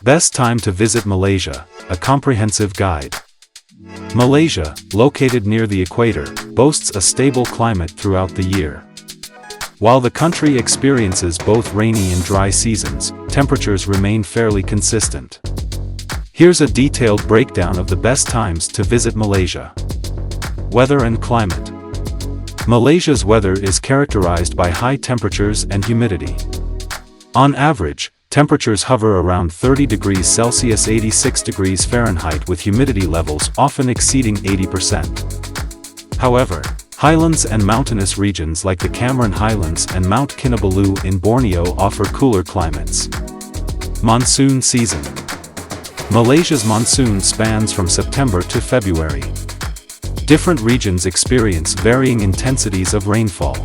Best time to visit Malaysia, a comprehensive guide. Malaysia, located near the equator, boasts a stable climate throughout the year. While the country experiences both rainy and dry seasons, temperatures remain fairly consistent. Here's a detailed breakdown of the best times to visit Malaysia. Weather and climate. Malaysia's weather is characterized by high temperatures and humidity. On average, temperatures hover around 30 degrees Celsius 86 degrees Fahrenheit with humidity levels often exceeding 80%. However, highlands and mountainous regions like the Cameron Highlands and Mount Kinabalu in Borneo offer cooler climates. Monsoon season. Malaysia's monsoon spans from September to February. Different regions experience varying intensities of rainfall.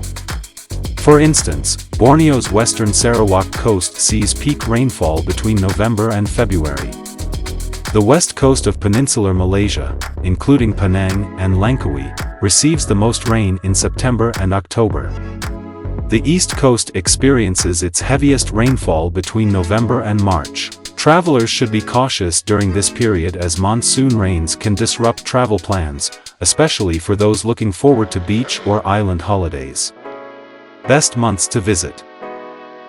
For instance, Borneo's western Sarawak coast sees peak rainfall between November and February. The west coast of peninsular Malaysia, including Penang and Langkawi, receives the most rain in September and October. The east coast experiences its heaviest rainfall between November and March. Travelers should be cautious during this period as monsoon rains can disrupt travel plans, especially for those looking forward to beach or island holidays. Best months to visit.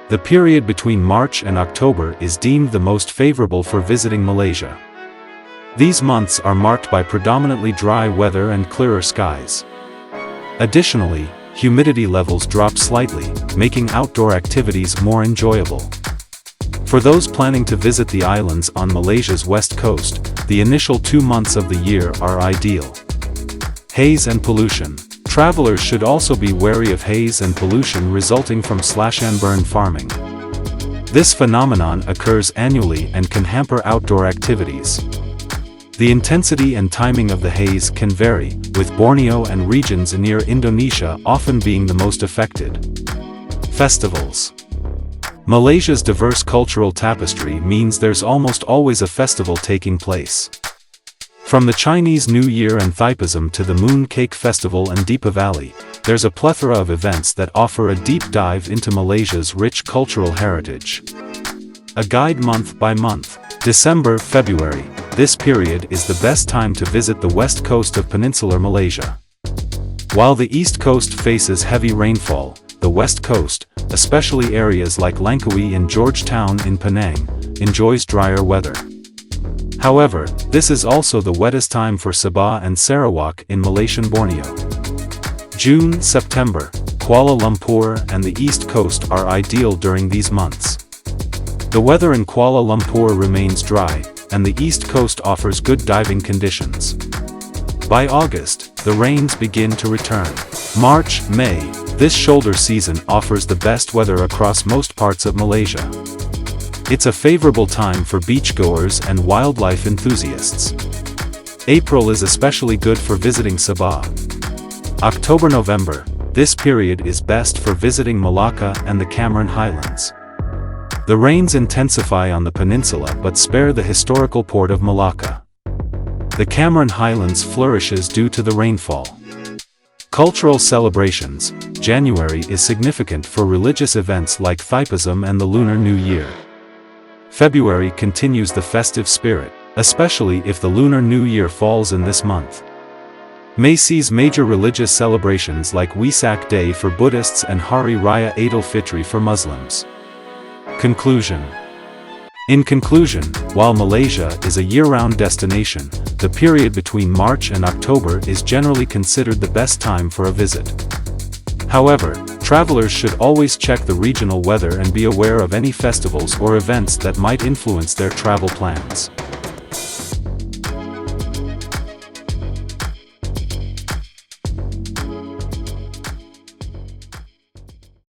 The period between March and October is deemed the most favorable for visiting Malaysia. These months are marked by predominantly dry weather and clearer skies. Additionally, humidity levels drop slightly, making outdoor activities more enjoyable. For those planning to visit the islands on Malaysia's west coast, the initial 2 months of the year are ideal. Haze and pollution. Travelers should also be wary of haze and pollution resulting from slash-and-burn farming. This phenomenon occurs annually and can hamper outdoor activities. The intensity and timing of the haze can vary, with Borneo and regions near Indonesia often being the most affected. Festivals. Malaysia's diverse cultural tapestry means there's almost always a festival taking place. From the Chinese New Year and Thaipusam to the Moon Cake Festival and Deepavali, there's a plethora of events that offer a deep dive into Malaysia's rich cultural heritage. A guide month by month. December-February. This period is the best time to visit the west coast of peninsular Malaysia. While the east coast faces heavy rainfall, the west coast, especially areas like Langkawi and Georgetown in Penang, enjoys drier weather. However, this is also the wettest time for Sabah and Sarawak in Malaysian Borneo. June-September, Kuala Lumpur and the east coast are ideal during these months. The weather in Kuala Lumpur remains dry, and the east coast offers good diving conditions. By August, the rains begin to return. March-May, this shoulder season offers the best weather across most parts of Malaysia. It's a favorable time for beachgoers and wildlife enthusiasts. April is especially good for visiting Sabah. October-November, this period is best for visiting Malacca and the Cameron Highlands. The rains intensify on the peninsula but spare the historical port of Malacca. The Cameron Highlands flourishes due to the rainfall. Cultural celebrations. January is significant for religious events like Thaipusam and the Lunar New Year. February continues the festive spirit, especially if the Lunar New Year falls in this month. May sees major religious celebrations like Wesak Day for Buddhists and Hari Raya Idul Fitri for Muslims. Conclusion. In conclusion, while Malaysia is a year-round destination, the period between March and October is generally considered the best time for a visit. However, travelers should always check the regional weather and be aware of any festivals or events that might influence their travel plans.